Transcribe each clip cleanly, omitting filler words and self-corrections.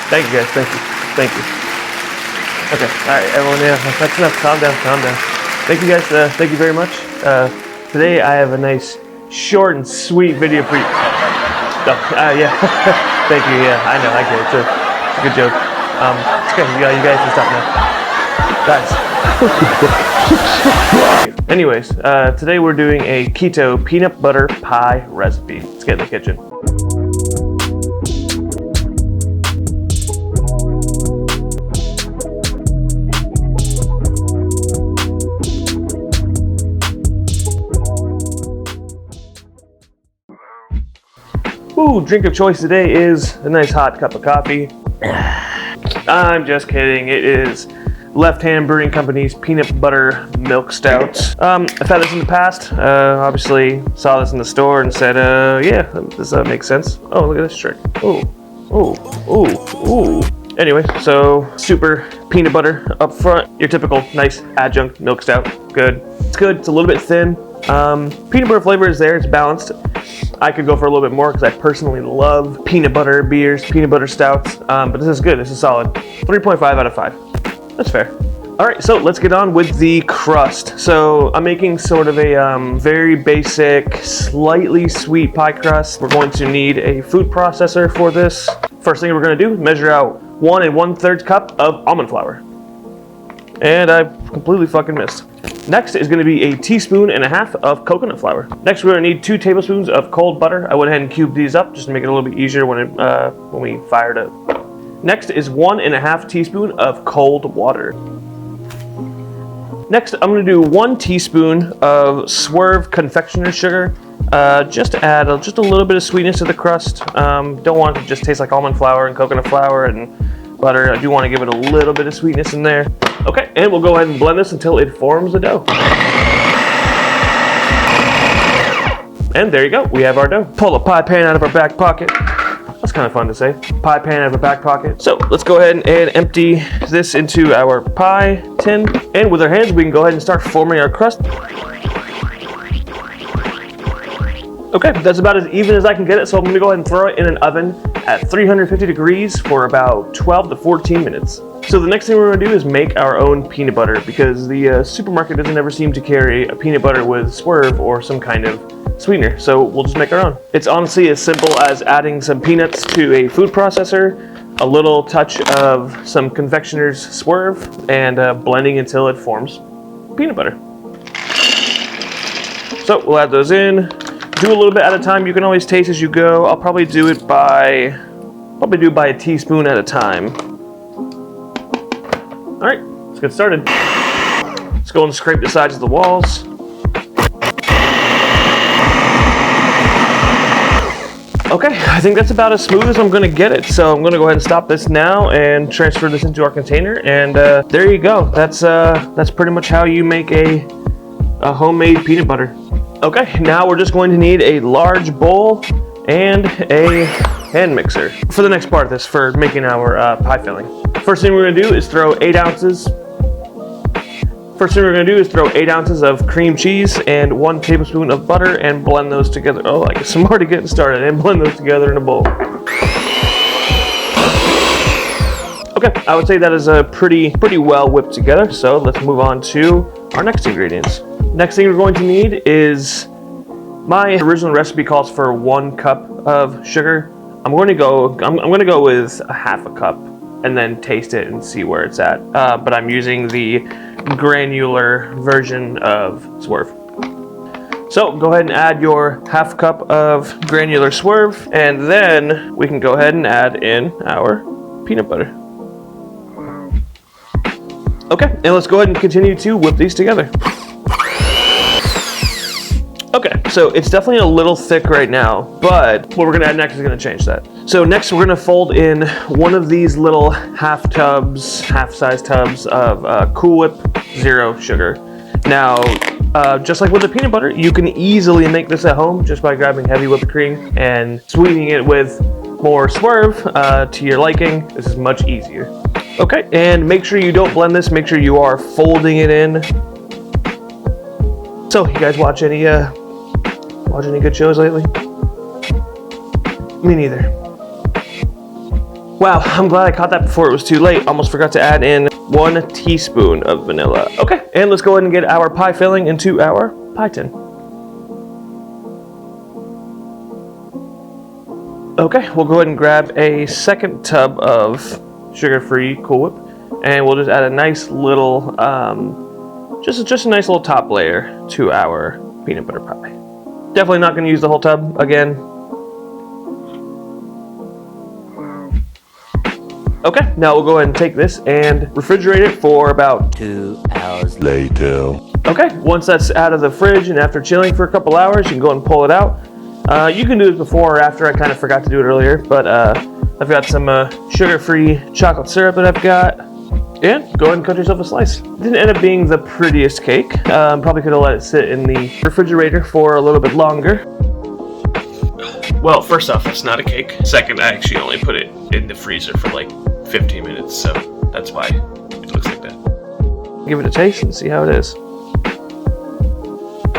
Thank you guys, thank you. Okay, alright everyone, yeah, that's enough, calm down. Thank you guys, thank you very much. Today I have a nice, short and sweet video yeah, thank you, yeah, I know, I get it, it's a good joke. It's okay, you guys can stop now. Guys. Anyways, today we're doing a keto peanut butter pie recipe. Let's get in the kitchen. Ooh, drink of choice today is a nice hot cup of coffee. I'm just kidding, it is Left Hand Brewing Company's Peanut Butter Milk Stout. I've had this in the past, obviously saw this in the store and said, yeah, this makes sense. Oh, look at this trick. Ooh. Anyway, so super peanut butter up front, your typical nice adjunct milk stout. Good. It's good, it's a little bit thin. Peanut butter flavor is there, it's balanced. I could go for a little bit more because I personally love peanut butter beers, peanut butter stouts, but this is good, this is solid. 3.5 out of 5. That's fair. All right, so let's get on with the crust. So I'm making sort of a very basic, slightly sweet pie crust. We're going to need a food processor for this. First thing we're gonna do, measure out 1 1/3 cup of almond flour. And I completely fucking missed. Next is going to be 1.5 teaspoons of coconut flour. Next, we're going to need 2 tablespoons of cold butter. I went ahead and cubed these up just to make it a little bit easier when we fire it up. Next is 1.5 teaspoons of cold water. Next, I'm going to do 1 teaspoon of Swerve confectioner's sugar, just to add just a little bit of sweetness to the crust. Don't want it to just taste like almond flour and coconut flour and butter. I do want to give it a little bit of sweetness in there. Okay, and we'll go ahead and blend this until it forms a dough. And there you go, we have our dough. Pull a pie pan out of our back pocket. That's kind of fun to say. Pie pan out of our back pocket. So let's go ahead and empty this into our pie tin. And with our hands, we can go ahead and start forming our crust. Okay, that's about as even as I can get it, so I'm gonna go ahead and throw it in an oven at 350 degrees for about 12 to 14 minutes. So the next thing we're gonna do is make our own peanut butter because the supermarket doesn't ever seem to carry a peanut butter with Swerve or some kind of sweetener, so we'll just make our own. It's honestly as simple as adding some peanuts to a food processor, a little touch of some confectioner's Swerve, and blending until it forms peanut butter. So we'll add those in. Do a little bit at a time. You can always taste as you go. I'll probably do it by a teaspoon at a time. All right, let's get started. Let's go and scrape the sides of the walls. Okay, I think that's about as smooth as I'm gonna get it. So I'm gonna go ahead and stop this now and transfer this into our container. And there you go. That's pretty much how you make a homemade peanut butter. Okay, now we're just going to need a large bowl and a hand mixer for the next part of this, for making our pie filling. First thing we're going to do is throw 8 ounces. Of cream cheese and 1 tablespoon of butter and blend those together. Oh, I guess I'm already getting started, and blend those together in a bowl. Okay, I would say that is pretty well whipped together, so let's move on to our next ingredients. Next thing we're going to need is, my original recipe calls for 1 cup of sugar. I'm going to go with 1/2 cup and then taste it and see where it's at. But I'm using the granular version of Swerve. So go ahead and add your 1/2 cup of granular Swerve, and then we can go ahead and add in our peanut butter. Okay, and let's go ahead and continue to whip these together. Okay, so it's definitely a little thick right now, but what we're gonna add next is gonna change that. So next we're gonna fold in one of these little half-size tubs of Cool Whip Zero sugar. Now, just like with the peanut butter, you can easily make this at home just by grabbing heavy whipped cream and sweetening it with more Swerve to your liking. This is much easier. Okay, and make sure you don't blend this, make sure you are folding it in. So, you guys watch any good shows lately? Me neither. Wow, I'm glad I caught that before it was too late. Almost forgot to add in 1 teaspoon of vanilla. Okay, and let's go ahead and get our pie filling into our pie tin. Okay, we'll go ahead and grab a second tub of sugar-free Cool Whip, and we'll just add a nice little, just a nice little top layer to our peanut butter pie. Definitely not going to use the whole tub again. Okay, now we'll go ahead and take this and refrigerate it for about 2 hours later. Okay, once that's out of the fridge and after chilling for a couple hours, you can go and pull it out. You can do it before or after. I kind of forgot to do it earlier, but I've got some sugar-free chocolate syrup that I've got. And go ahead and cut yourself a slice. It didn't end up being the prettiest cake. Probably could have let it sit in the refrigerator for a little bit longer. Well, first off, it's not a cake. Second, I actually only put it in the freezer for like 15 minutes, so that's why it looks like that. Give it a taste and see how it is.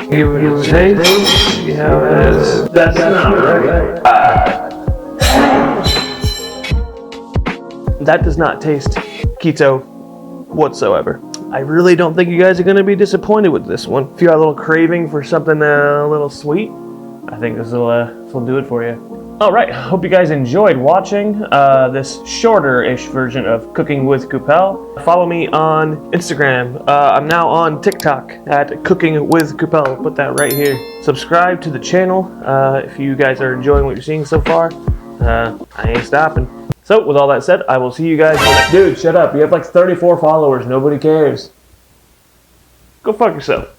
Give it a taste, see how it is. That's not right. That does not taste keto whatsoever. I really don't think you guys are going to be disappointed with this one. If you got a little craving for something a little sweet, I think this will do it for you. Alright, hope you guys enjoyed watching this shorter-ish version of Cooking with Coupel. Follow me on Instagram. I'm now on TikTok at Cooking with Coupel. Put that right here. Subscribe to the channel if you guys are enjoying what you're seeing so far. I ain't stopping. So, with all that said, I will see you guys next. Dude, shut up. You have like 34 followers. Nobody cares. Go fuck yourself.